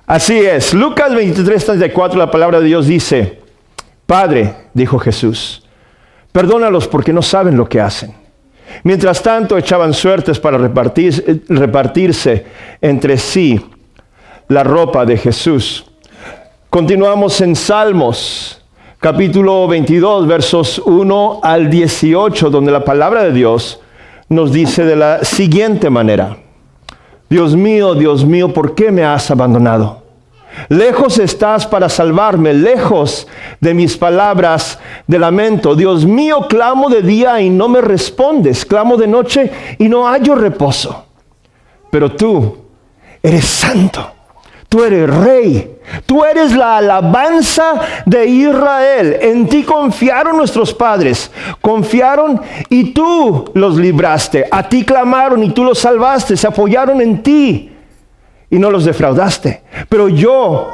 Así es. Lucas 23:34, la palabra de Dios dice: Padre, dijo Jesús, perdónalos porque no saben lo que hacen. Mientras tanto echaban suertes para repartirse entre sí la ropa de Jesús. Continuamos en Salmos, capítulo 22, versos 1 al 18, donde la palabra de Dios nos dice de la siguiente manera: Dios mío, ¿por qué me has abandonado? Lejos estás para salvarme, lejos de mis palabras de lamento. Dios mío, clamo de día y no me respondes, clamo de noche y no hallo reposo. Pero tú eres santo, tú eres rey, tú eres la alabanza de Israel. En ti confiaron nuestros padres, confiaron y tú los libraste. A ti clamaron y tú los salvaste, se apoyaron en ti y no los defraudaste. Pero yo,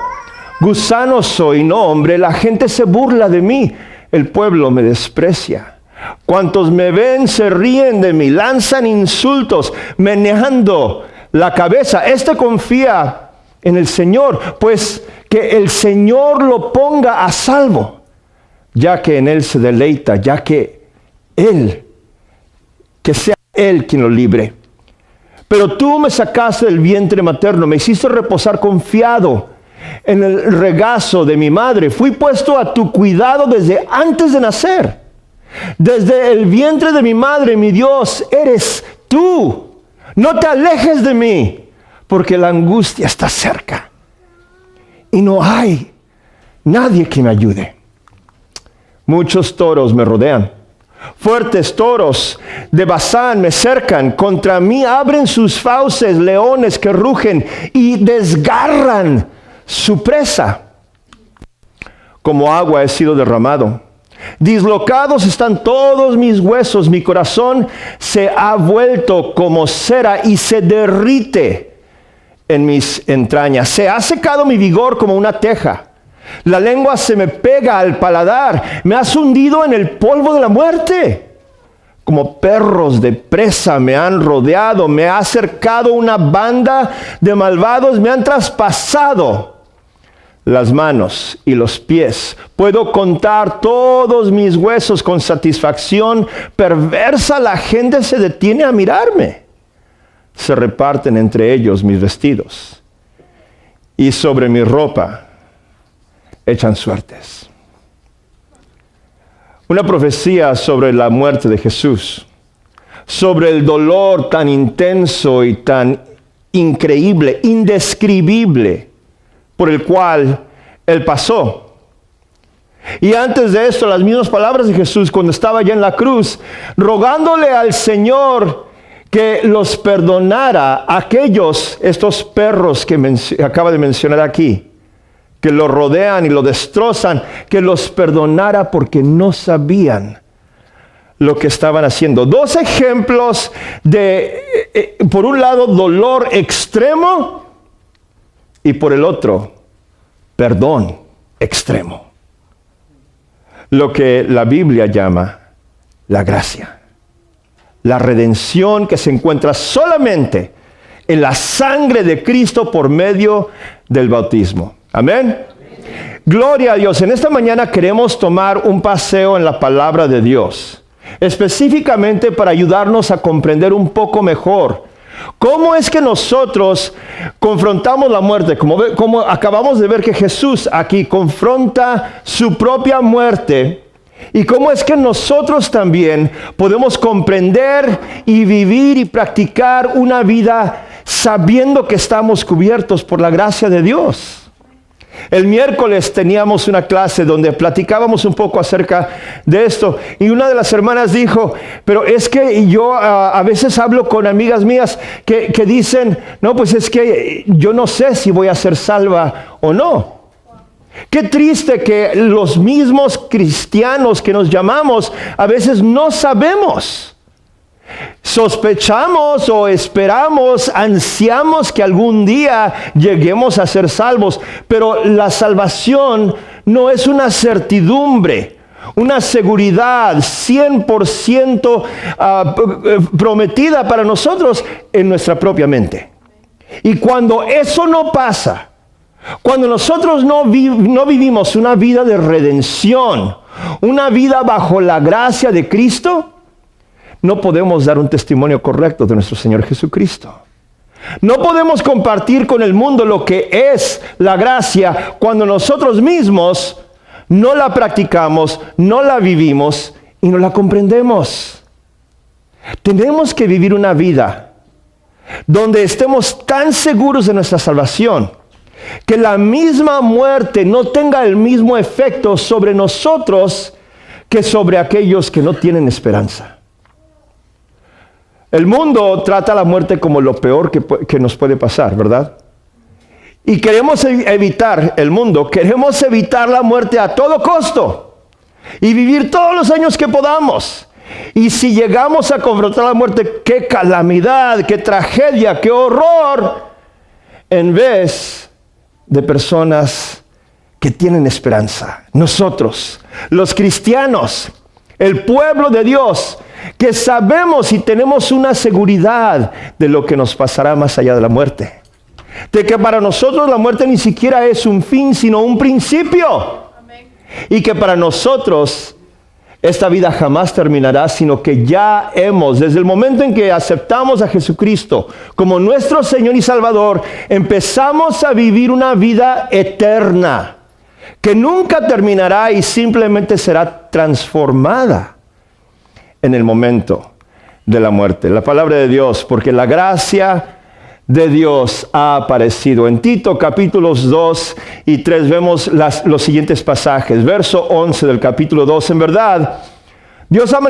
gusano soy, no hombre, la gente se burla de mí, el pueblo me desprecia. Cuantos me ven se ríen de mí, lanzan insultos, meneando la cabeza. Este confía en el Señor, pues que el Señor lo ponga a salvo, ya que en Él se deleita, ya que sea Él quien lo libre. Pero tú me sacaste del vientre materno, me hiciste reposar confiado en el regazo de mi madre. Fui puesto a tu cuidado desde antes de nacer. Desde el vientre de mi madre, mi Dios, eres tú. No te alejes de mí, porque la angustia está cerca y no hay nadie que me ayude. Muchos toros me rodean. Fuertes toros de Basán me cercan, contra mí abren sus fauces leones que rugen y desgarran su presa. Como agua he sido derramado. Dislocados están todos mis huesos, mi corazón se ha vuelto como cera y se derrite en mis entrañas. Se ha secado mi vigor como una teja. La lengua se me pega al paladar. Me has hundido en el polvo de la muerte. Como perros de presa me han rodeado. Me ha cercado una banda de malvados. Me han traspasado las manos y los pies. Puedo contar todos mis huesos con satisfacción. Perversa la gente se detiene a mirarme. Se reparten entre ellos mis vestidos. Y sobre mi ropa echan suertes. Una profecía sobre la muerte de Jesús, sobre el dolor tan intenso y tan increíble, indescribible, por el cual Él pasó. Y antes de esto, las mismas palabras de Jesús cuando estaba ya en la cruz, rogándole al Señor que los perdonara a estos perros que acaba de mencionar aquí, que lo rodean y lo destrozan, que los perdonara porque no sabían lo que estaban haciendo. Dos ejemplos de, por un lado, dolor extremo y por el otro, perdón extremo. Lo que la Biblia llama la gracia. La redención que se encuentra solamente en la sangre de Cristo por medio del bautismo. Amén. Gloria a Dios. En esta mañana queremos tomar un paseo en la palabra de Dios, específicamente para ayudarnos a comprender un poco mejor cómo es que nosotros confrontamos la muerte, como acabamos de ver que Jesús aquí confronta su propia muerte, y cómo es que nosotros también podemos comprender y vivir y practicar una vida sabiendo que estamos cubiertos por la gracia de Dios. El miércoles teníamos una clase donde platicábamos un poco acerca de esto, y una de las hermanas dijo, pero es que yo a veces hablo con amigas mías que dicen, no, pues es que yo no sé si voy a ser salva o no. Qué triste que los mismos cristianos que nos llamamos a veces no sabemos. Sospechamos o esperamos, ansiamos que algún día lleguemos a ser salvos, pero la salvación no es una certidumbre, una seguridad 100% prometida para nosotros en nuestra propia mente. Y cuando eso no pasa, Cuando nosotros no vivimos una vida de redención, una vida bajo la gracia de Cristo, no podemos dar un testimonio correcto de nuestro Señor Jesucristo. No podemos compartir con el mundo lo que es la gracia cuando nosotros mismos no la practicamos, no la vivimos y no la comprendemos. Tenemos que vivir una vida donde estemos tan seguros de nuestra salvación que la misma muerte no tenga el mismo efecto sobre nosotros que sobre aquellos que no tienen esperanza. El mundo trata la muerte como lo peor que nos puede pasar, ¿verdad? Y queremos evitar el mundo, queremos evitar la muerte a todo costo y vivir todos los años que podamos. Y si llegamos a confrontar la muerte, qué calamidad, qué tragedia, qué horror, en vez de personas que tienen esperanza. Nosotros, los cristianos, el pueblo de Dios, que sabemos y tenemos una seguridad de lo que nos pasará más allá de la muerte. De que para nosotros la muerte ni siquiera es un fin, sino un principio. Amén. Y que para nosotros esta vida jamás terminará, sino que ya hemos, desde el momento en que aceptamos a Jesucristo como nuestro Señor y Salvador, empezamos a vivir una vida eterna, que nunca terminará y simplemente será transformada en el momento de la muerte. La palabra de Dios, porque la gracia de Dios ha aparecido. En Tito capítulos 2 y 3 vemos los siguientes pasajes. Verso 11 del capítulo 2. En verdad, Dios ha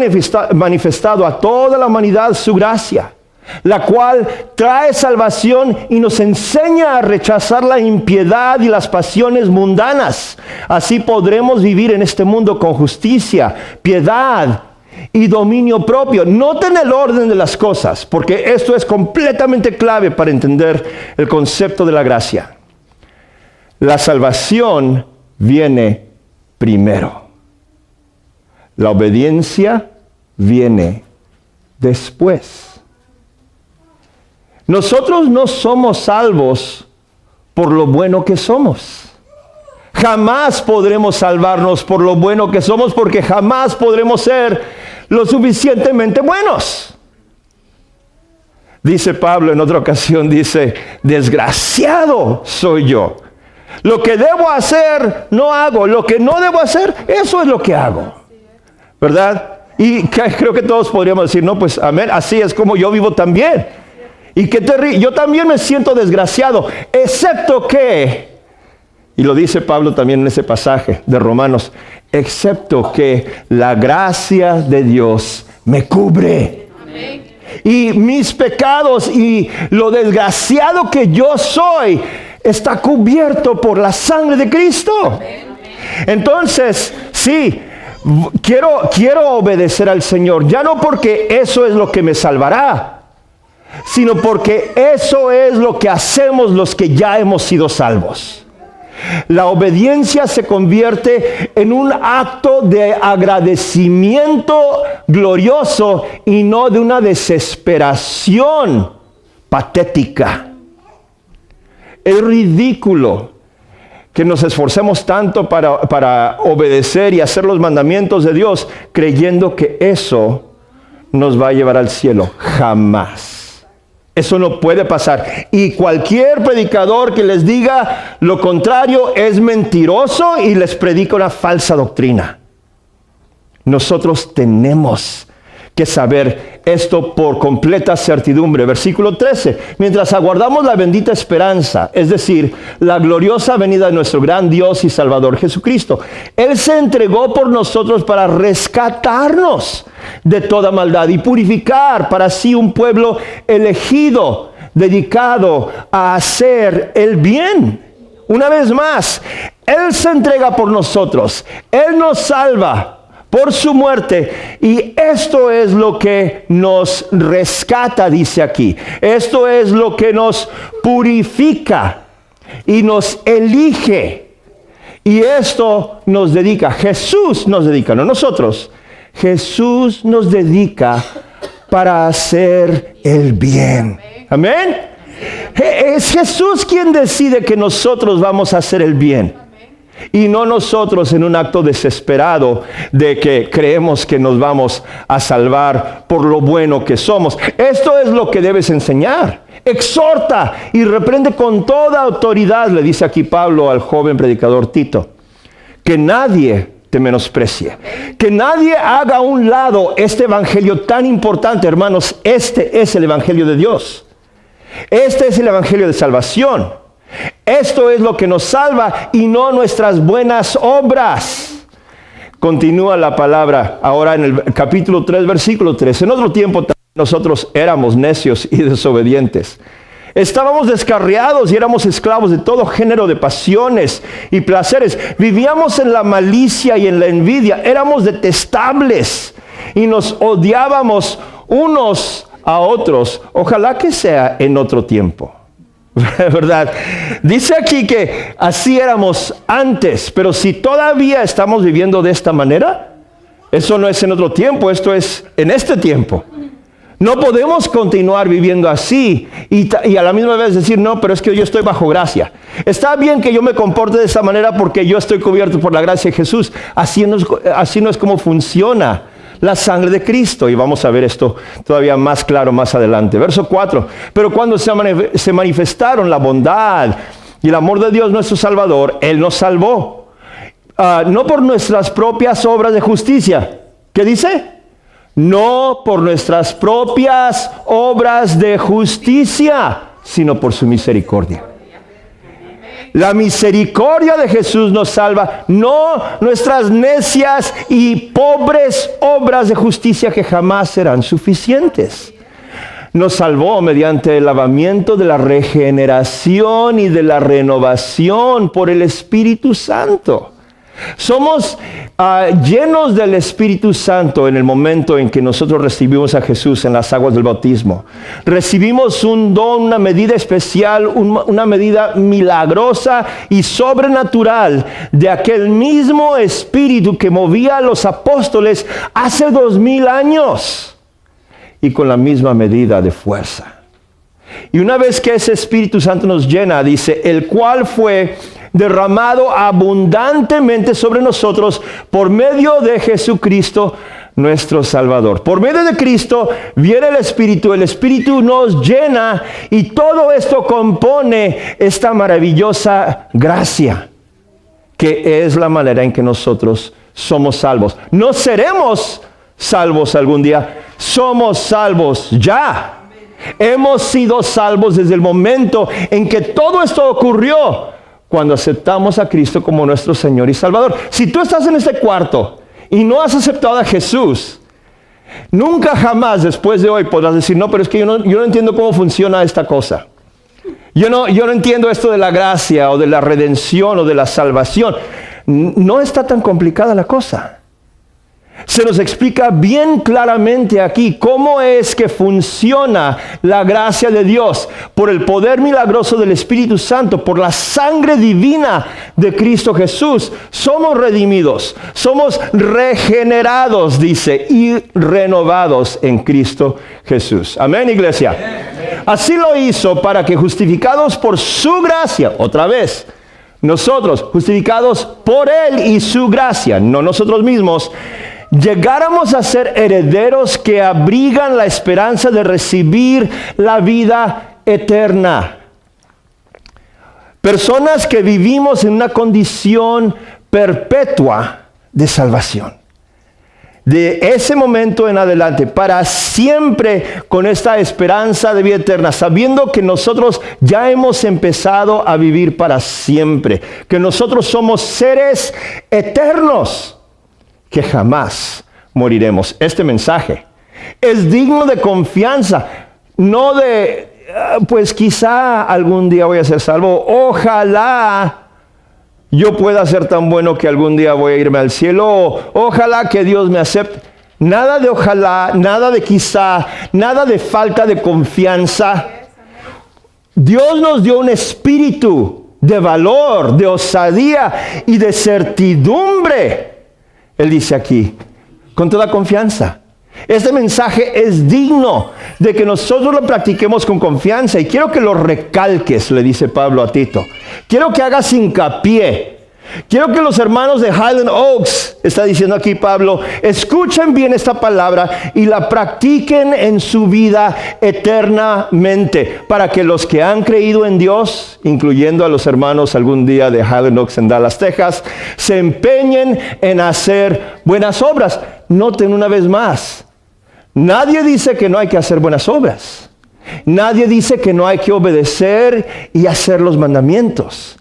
manifestado a toda la humanidad su gracia, la cual trae salvación y nos enseña a rechazar la impiedad y las pasiones mundanas. Así podremos vivir en este mundo con justicia, piedad y dominio propio. Noten el orden de las cosas, porque esto es completamente clave para entender el concepto de la gracia. La salvación viene primero. La obediencia viene después. Nosotros no somos salvos por lo bueno que somos. Jamás podremos salvarnos por lo bueno que somos, porque jamás podremos ser lo suficientemente buenos. Dice Pablo en otra ocasión, dice, desgraciado soy yo. Lo que debo hacer, no hago. Lo que no debo hacer, eso es lo que hago. ¿Verdad? Y creo que todos podríamos decir, no, pues amén, así es como yo vivo también. Y qué terrible, yo también me siento desgraciado, excepto que... Y lo dice Pablo también en ese pasaje de Romanos, excepto que la gracia de Dios me cubre. Amén. Y mis pecados y lo desgraciado que yo soy está cubierto por la sangre de Cristo. Amén. Entonces, sí, quiero obedecer al Señor, ya no porque eso es lo que me salvará, sino porque eso es lo que hacemos los que ya hemos sido salvos. La obediencia se convierte en un acto de agradecimiento glorioso y no de una desesperación patética. Es ridículo que nos esforcemos tanto para obedecer y hacer los mandamientos de Dios creyendo que eso nos va a llevar al cielo. Jamás. Eso no puede pasar. Y cualquier predicador que les diga lo contrario es mentiroso y les predica una falsa doctrina. Nosotros tenemos que saber esto por completa certidumbre. Versículo 13. Mientras aguardamos la bendita esperanza, es decir, la gloriosa venida de nuestro gran Dios y Salvador Jesucristo. Él se entregó por nosotros para rescatarnos de toda maldad y purificar para sí un pueblo elegido, dedicado a hacer el bien. Una vez más, Él se entrega por nosotros. Él nos salva por su muerte, y esto es lo que nos rescata, dice aquí. Esto es lo que nos purifica y nos elige. Y esto nos dedica, Jesús nos dedica, no nosotros. Jesús nos dedica para hacer el bien. Amén. Es Jesús quien decide que nosotros vamos a hacer el bien. Y no nosotros en un acto desesperado de que creemos que nos vamos a salvar por lo bueno que somos. Esto es lo que debes enseñar. Exhorta y reprende con toda autoridad, le dice aquí Pablo al joven predicador Tito, que nadie te menosprecie, que nadie haga a un lado este evangelio tan importante, hermanos. Este es el evangelio de Dios. Este es el evangelio de salvación. Esto es lo que nos salva y no nuestras buenas obras. Continúa la palabra ahora en el capítulo 3, versículo 3. En otro tiempo nosotros éramos necios y desobedientes. Estábamos descarriados y éramos esclavos de todo género de pasiones y placeres. Vivíamos en la malicia y en la envidia. Éramos detestables y nos odiábamos unos a otros. Ojalá que sea en otro tiempo. ¿Verdad? Dice aquí que así éramos antes, pero si todavía estamos viviendo de esta manera, eso no es en otro tiempo, esto es en este tiempo. No podemos continuar viviendo así y a la misma vez decir, no, pero es que yo estoy bajo gracia. Está bien que yo me comporte de esta manera porque yo estoy cubierto por la gracia de Jesús. Así no es como funciona la sangre de Cristo. Y vamos a ver esto todavía más claro más adelante. Verso 4. Pero cuando se manifestaron la bondad y el amor de Dios nuestro Salvador, Él nos salvó. No por nuestras propias obras de justicia. ¿Qué dice? No por nuestras propias obras de justicia, sino por su misericordia. La misericordia de Jesús nos salva, no nuestras necias y pobres obras de justicia que jamás serán suficientes. Nos salvó mediante el lavamiento de la regeneración y de la renovación por el Espíritu Santo. Somos llenos del Espíritu Santo en el momento en que nosotros recibimos a Jesús en las aguas del bautismo. Recibimos un don, una medida especial, una medida milagrosa y sobrenatural de aquel mismo Espíritu que movía a los apóstoles hace 2000 años y con la misma medida de fuerza. Y una vez que ese Espíritu Santo nos llena, dice, el cual fue derramado abundantemente sobre nosotros por medio de Jesucristo nuestro Salvador. Por medio de Cristo viene el Espíritu nos llena y todo esto compone esta maravillosa gracia, que es la manera en que nosotros somos salvos. No seremos salvos algún día, somos salvos ya. Hemos sido salvos desde el momento en que todo esto ocurrió, cuando aceptamos a Cristo como nuestro Señor y Salvador. Si tú estás en este cuarto y no has aceptado a Jesús, nunca jamás después de hoy podrás decir, no, pero es que yo no entiendo cómo funciona esta cosa. Yo no entiendo esto de la gracia o de la redención o de la salvación. No está tan complicada la cosa. Se nos explica bien claramente aquí cómo es que funciona la gracia de Dios por el poder milagroso del Espíritu Santo, por la sangre divina de Cristo Jesús. Somos redimidos, somos regenerados, dice, y renovados en Cristo Jesús. Amén, iglesia. Así lo hizo para que justificados por su gracia, otra vez, nosotros justificados por Él y su gracia, no nosotros mismos, llegáramos a ser herederos que abrigan la esperanza de recibir la vida eterna. Personas que vivimos en una condición perpetua de salvación. De ese momento en adelante, para siempre con esta esperanza de vida eterna, sabiendo que nosotros ya hemos empezado a vivir para siempre, que nosotros somos seres eternos, que jamás moriremos. Este mensaje es digno de confianza, no de, pues quizá algún día voy a ser salvo, ojalá yo pueda ser tan bueno que algún día voy a irme al cielo, ojalá que Dios me acepte. Nada de ojalá, nada de quizá, nada de falta de confianza. Dios nos dio un espíritu de valor, de osadía y de certidumbre. Él dice aquí, con toda confianza, Este mensaje es digno de que nosotros lo practiquemos con confianza. Y quiero que lo recalques, le dice Pablo a Tito. Quiero que hagas hincapié. Quiero que los hermanos de Highland Oaks, está diciendo aquí Pablo, escuchen bien esta palabra y la practiquen en su vida eternamente, para que los que han creído en Dios, incluyendo a los hermanos algún día de Highland Oaks en Dallas, Texas, se empeñen en hacer buenas obras. Noten una vez más, nadie dice que no hay que hacer buenas obras. Nadie dice que no hay que obedecer y hacer los mandamientos.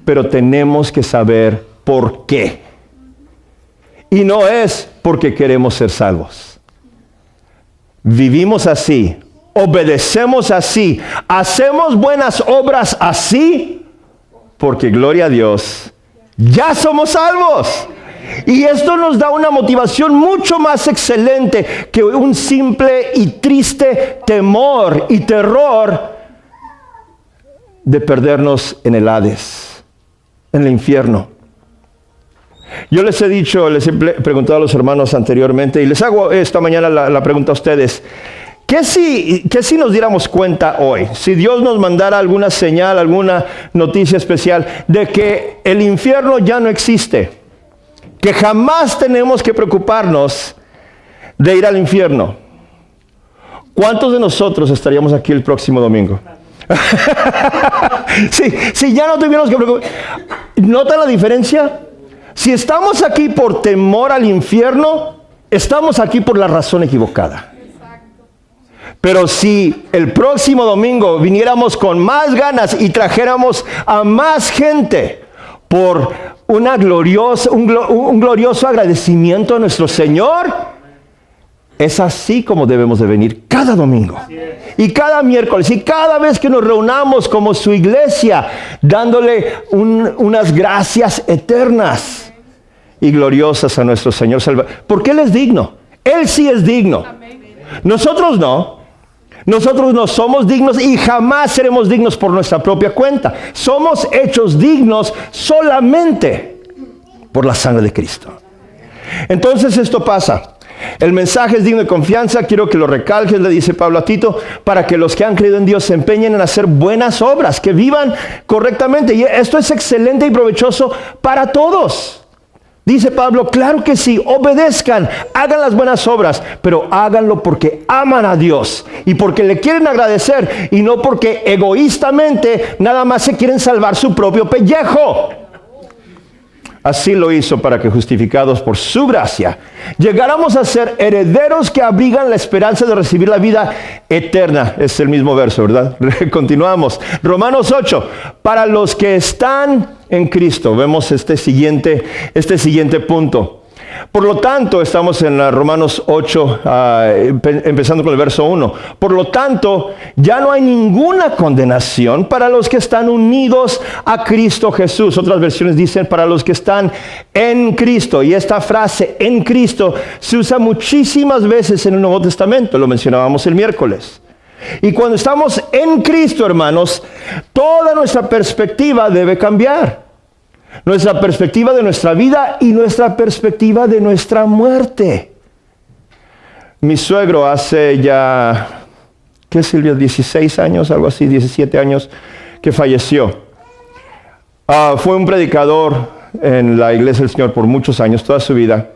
Pero tenemos que saber por qué. Y no es porque queremos ser salvos. Vivimos así, obedecemos así, hacemos buenas obras así, porque gloria a Dios, ya somos salvos. Y esto nos da una motivación mucho más excelente que un simple y triste temor y terror de perdernos en el Hades, en el infierno. Yo les he dicho, les he preguntado a los hermanos anteriormente, y les hago esta mañana la pregunta a ustedes. ¿Qué si nos diéramos cuenta hoy, si Dios nos mandara alguna señal, alguna noticia especial, de que el infierno ya no existe? Que jamás tenemos que preocuparnos de ir al infierno. ¿Cuántos de nosotros estaríamos aquí el próximo domingo? Si ya no tuviéramos que preocupar. ¿Nota la diferencia? Si estamos aquí por temor al infierno, estamos aquí por la razón equivocada. Pero si el próximo domingo viniéramos con más ganas y trajéramos a más gente por un glorioso agradecimiento a nuestro Señor, es así como debemos de venir cada domingo y cada miércoles y cada vez que nos reunamos como su iglesia, dándole unas gracias eternas y gloriosas a nuestro Señor Salvador. Porque Él es digno. Él sí es digno. Nosotros no. Nosotros no somos dignos y jamás seremos dignos por nuestra propia cuenta. Somos hechos dignos solamente por la sangre de Cristo. Entonces esto pasa. El mensaje es digno de confianza. Quiero que lo recalques, le dice Pablo a Tito, para que los que han creído en Dios se empeñen en hacer buenas obras, que vivan correctamente. Y esto es excelente y provechoso para todos. Dice Pablo, claro que sí, obedezcan, hagan las buenas obras, pero háganlo porque aman a Dios y porque le quieren agradecer y no porque egoístamente nada más se quieren salvar su propio pellejo. Así lo hizo para que, justificados por su gracia, llegáramos a ser herederos que abrigan la esperanza de recibir la vida eterna. Es el mismo verso, ¿verdad? Continuamos. Romanos 8. Para los que están en Cristo. Vemos este siguiente punto. Por lo tanto, estamos en Romanos 8, empezando con el verso 1. Por lo tanto, ya no hay ninguna condenación para los que están unidos a Cristo Jesús. Otras versiones dicen para los que están en Cristo. Y esta frase, en Cristo, se usa muchísimas veces en el Nuevo Testamento. Lo mencionábamos el miércoles. Y cuando estamos en Cristo, hermanos, toda nuestra perspectiva debe cambiar. Nuestra perspectiva de nuestra vida y nuestra perspectiva de nuestra muerte. Mi suegro hace ya, ¿qué Silvia? 16 años, algo así, 17 años, que falleció. Fue un predicador en la Iglesia del Señor por muchos años, toda su vida.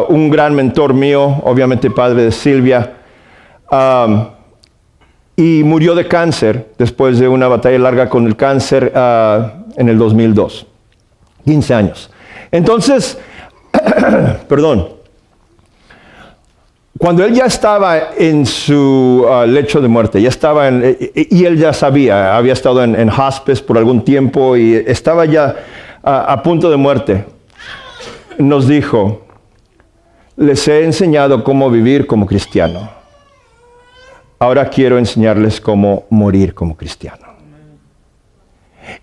Un gran mentor mío, obviamente padre de Silvia. Y murió de cáncer después de una batalla larga con el cáncer en el 2002. 15 años. Entonces, perdón, cuando él ya estaba en su lecho de muerte, ya estaba y él ya sabía, había estado en hospice por algún tiempo y estaba ya a punto de muerte, nos dijo, les he enseñado cómo vivir como cristiano. Ahora quiero enseñarles cómo morir como cristiano.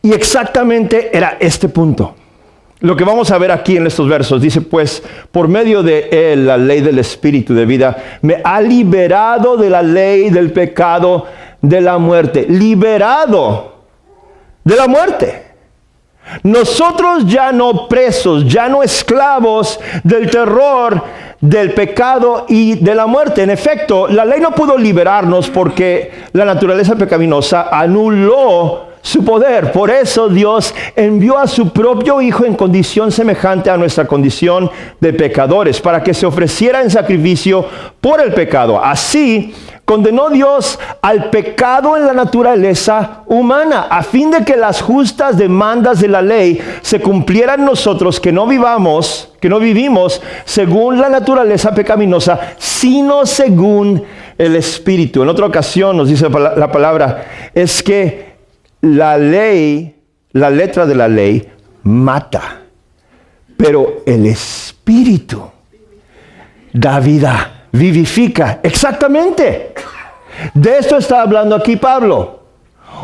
Y exactamente era este punto. Lo que vamos a ver aquí en estos versos, dice pues, por medio de él, la ley del Espíritu de vida, me ha liberado de la ley del pecado de la muerte. Liberado de la muerte. Nosotros ya no presos, ya no esclavos del terror, del pecado y de la muerte. En efecto, la ley no pudo liberarnos porque la naturaleza pecaminosa anuló su poder. Por eso Dios envió a su propio Hijo en condición semejante a nuestra condición de pecadores, para que se ofreciera en sacrificio por el pecado. Así condenó Dios al pecado en la naturaleza humana, a fin de que las justas demandas de la ley se cumplieran en nosotros, que no vivimos según la naturaleza pecaminosa, sino según el Espíritu. En otra ocasión nos dice la palabra, es que la ley, la letra de la ley, mata, pero el Espíritu da vida, vivifica. Exactamente. De esto está hablando aquí Pablo.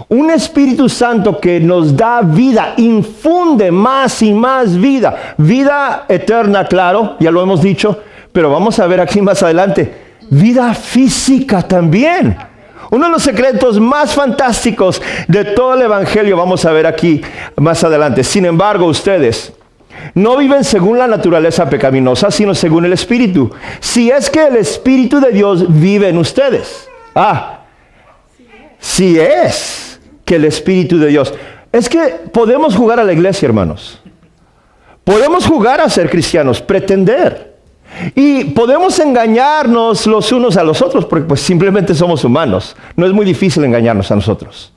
Un Espíritu Santo que nos da vida, infunde más y más vida. Vida eterna, claro, ya lo hemos dicho, pero vamos a ver aquí más adelante, vida física también. Uno de los secretos más fantásticos de todo el Evangelio, vamos a ver aquí más adelante. Sin embargo, ustedes no viven según la naturaleza pecaminosa, sino según el Espíritu. Si es que el Espíritu de Dios vive en ustedes. Si es que el Espíritu de Dios. Es que podemos jugar a la iglesia, hermanos. Podemos jugar a ser cristianos, pretender. Y podemos engañarnos los unos a los otros, porque pues simplemente somos humanos. No es muy difícil engañarnos a nosotros.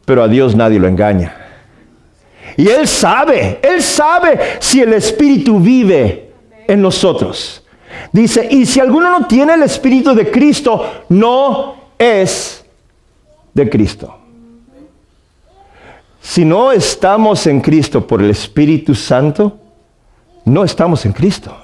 Pero a Dios nadie lo engaña. Y Él sabe si el Espíritu vive en nosotros. Dice, y si alguno no tiene el Espíritu de Cristo, no es de Cristo. Si no estamos en Cristo por el Espíritu Santo, no estamos en Cristo.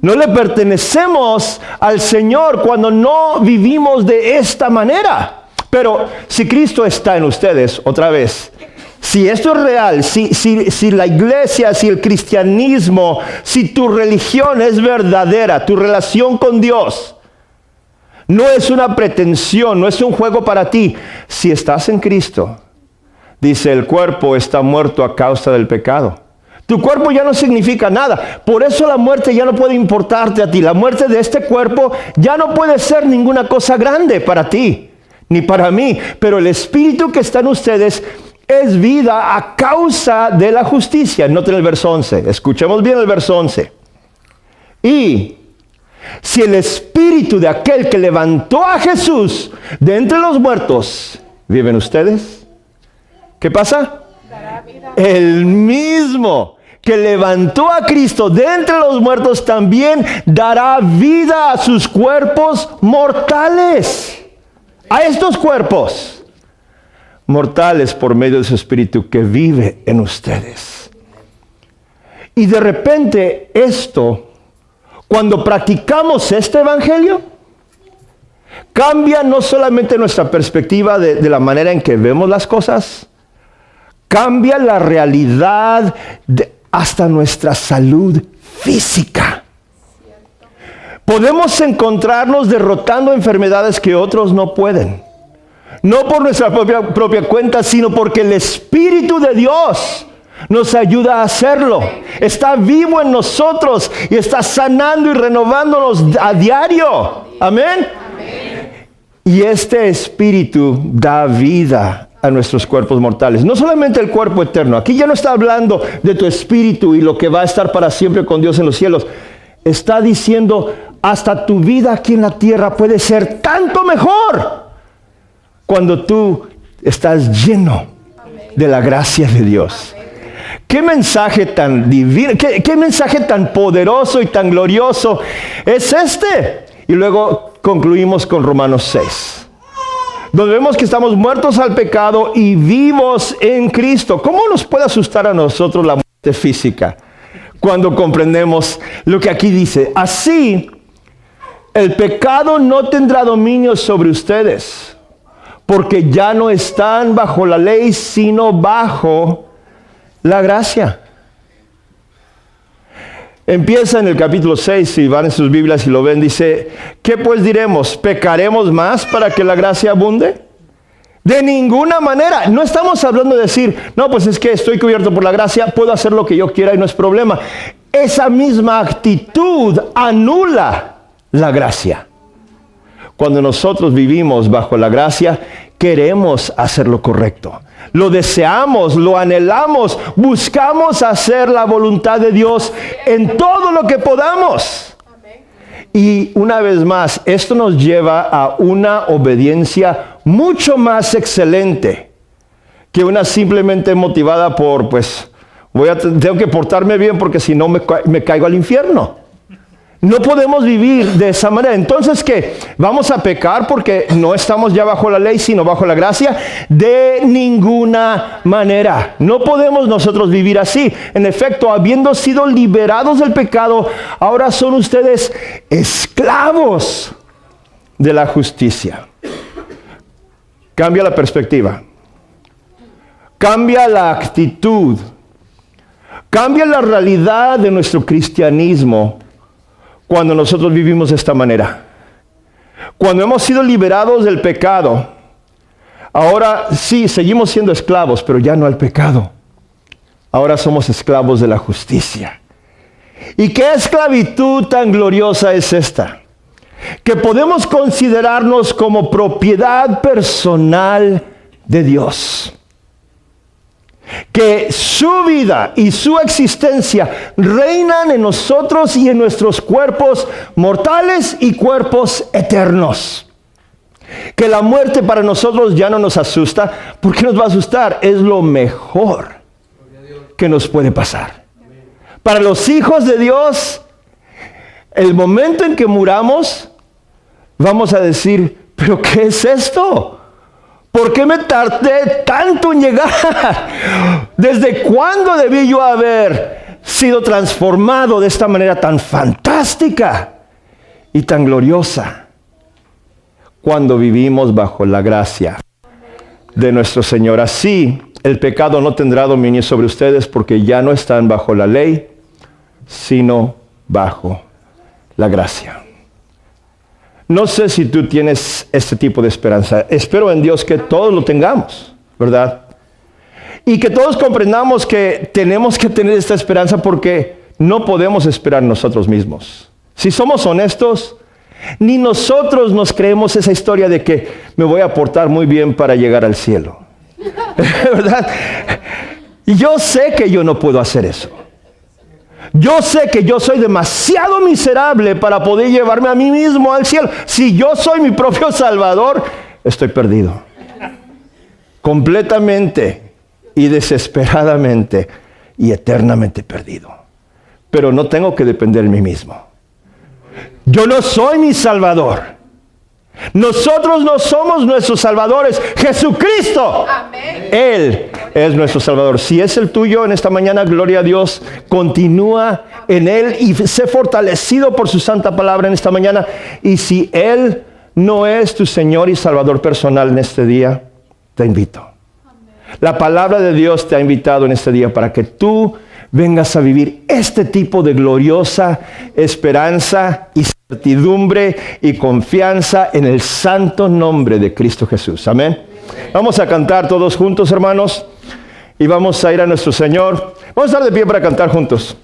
No le pertenecemos al Señor cuando no vivimos de esta manera. Pero si Cristo está en ustedes, otra vez, si esto es real, si la iglesia, si el cristianismo, si tu religión es verdadera, tu relación con Dios, no es una pretensión, no es un juego para ti. Si estás en Cristo, dice, el cuerpo está muerto a causa del pecado. Tu cuerpo ya no significa nada. Por eso la muerte ya no puede importarte a ti. La muerte de este cuerpo ya no puede ser ninguna cosa grande para ti, ni para mí. Pero el Espíritu que está en ustedes es vida a causa de la justicia. Noten el verso 11. Escuchemos bien el verso 11. Y si el Espíritu de aquel que levantó a Jesús de entre los muertos vive en ustedes, ¿qué pasa? El mismo que levantó a Cristo de entre los muertos también dará vida a sus cuerpos mortales. A estos cuerpos mortales por medio de su Espíritu que vive en ustedes. Y de repente esto, cuando practicamos este evangelio, cambia no solamente nuestra perspectiva de la manera en que vemos las cosas, cambia la realidad hasta nuestra salud física. Podemos encontrarnos derrotando enfermedades que otros no pueden. No por nuestra propia cuenta, sino porque el Espíritu de Dios nos ayuda a hacerlo. Está vivo en nosotros y está sanando y renovándonos a diario. Amén. Y este Espíritu da vida a nuestros cuerpos mortales. No solamente el cuerpo eterno. Aquí ya no está hablando de tu espíritu y lo que va a estar para siempre con Dios en los cielos. Está diciendo, hasta tu vida aquí en la tierra puede ser tanto mejor cuando tú estás lleno de la gracia de Dios. Qué mensaje tan divino, qué mensaje tan poderoso y tan glorioso es este. Y luego concluimos con Romanos 6. Donde vemos que estamos muertos al pecado y vivos en Cristo. ¿Cómo nos puede asustar a nosotros la muerte física cuando comprendemos lo que aquí dice? Así, el pecado no tendrá dominio sobre ustedes, porque ya no están bajo la ley, sino bajo la gracia. Empieza en el capítulo 6, si van en sus Biblias y lo ven, dice, ¿qué pues diremos? ¿Pecaremos más para que la gracia abunde? De ninguna manera. No estamos hablando de decir, no, pues es que estoy cubierto por la gracia, puedo hacer lo que yo quiera y no es problema. Esa misma actitud anula la gracia. Cuando nosotros vivimos bajo la gracia, queremos hacer lo correcto. Lo deseamos, lo anhelamos, buscamos hacer la voluntad de Dios en todo lo que podamos. Y una vez más, esto nos lleva a una obediencia mucho más excelente que una simplemente motivada por, pues, tengo que portarme bien porque si no me caigo al infierno. No podemos vivir de esa manera. Entonces, ¿qué? ¿Vamos a pecar porque no estamos ya bajo la ley, sino bajo la gracia? De ninguna manera. No podemos nosotros vivir así. En efecto, habiendo sido liberados del pecado, ahora son ustedes esclavos de la justicia. Cambia la perspectiva. Cambia la actitud. Cambia la realidad de nuestro cristianismo cuando nosotros vivimos de esta manera. Cuando hemos sido liberados del pecado, ahora sí, seguimos siendo esclavos, pero ya no al pecado. Ahora somos esclavos de la justicia. ¿Y qué esclavitud tan gloriosa es esta? Que podemos considerarnos como propiedad personal de Dios. Que su vida y su existencia reinan en nosotros y en nuestros cuerpos mortales y cuerpos eternos. Que la muerte para nosotros ya no nos asusta. ¿Por qué nos va a asustar? Es lo mejor que nos puede pasar. Para los hijos de Dios, el momento en que muramos, vamos a decir, ¿pero qué es esto? ¿Por qué me tardé tanto en llegar? ¿Desde cuándo debí yo haber sido transformado de esta manera tan fantástica y tan gloriosa? Cuando vivimos bajo la gracia de nuestro Señor. Así, el pecado no tendrá dominio sobre ustedes porque ya no están bajo la ley, sino bajo la gracia. No sé si tú tienes este tipo de esperanza. Espero en Dios que todos lo tengamos, ¿verdad? Y que todos comprendamos que tenemos que tener esta esperanza porque no podemos esperar nosotros mismos. Si somos honestos, ni nosotros nos creemos esa historia de que me voy a portar muy bien para llegar al cielo. ¿Verdad? Y yo sé que yo no puedo hacer eso. Yo sé que yo soy demasiado miserable para poder llevarme a mí mismo al cielo. Si yo soy mi propio Salvador, estoy perdido. Completamente y desesperadamente y eternamente perdido. Pero no tengo que depender de mí mismo. Yo no soy mi Salvador. Nosotros no somos nuestros salvadores. Jesucristo. Amén. Él es nuestro Salvador. Si es el tuyo en esta mañana, gloria a Dios. Continúa en Él y sé fortalecido por su santa palabra en esta mañana. Y si Él no es tu Señor y Salvador personal en este día, te invito. Amén. La palabra de Dios te ha invitado en este día para que tú vengas a vivir este tipo de gloriosa esperanza y certidumbre y confianza en el santo nombre de Cristo Jesús. Amén. Vamos a cantar todos juntos, hermanos, y vamos a ir a nuestro Señor. Vamos a estar de pie para cantar juntos.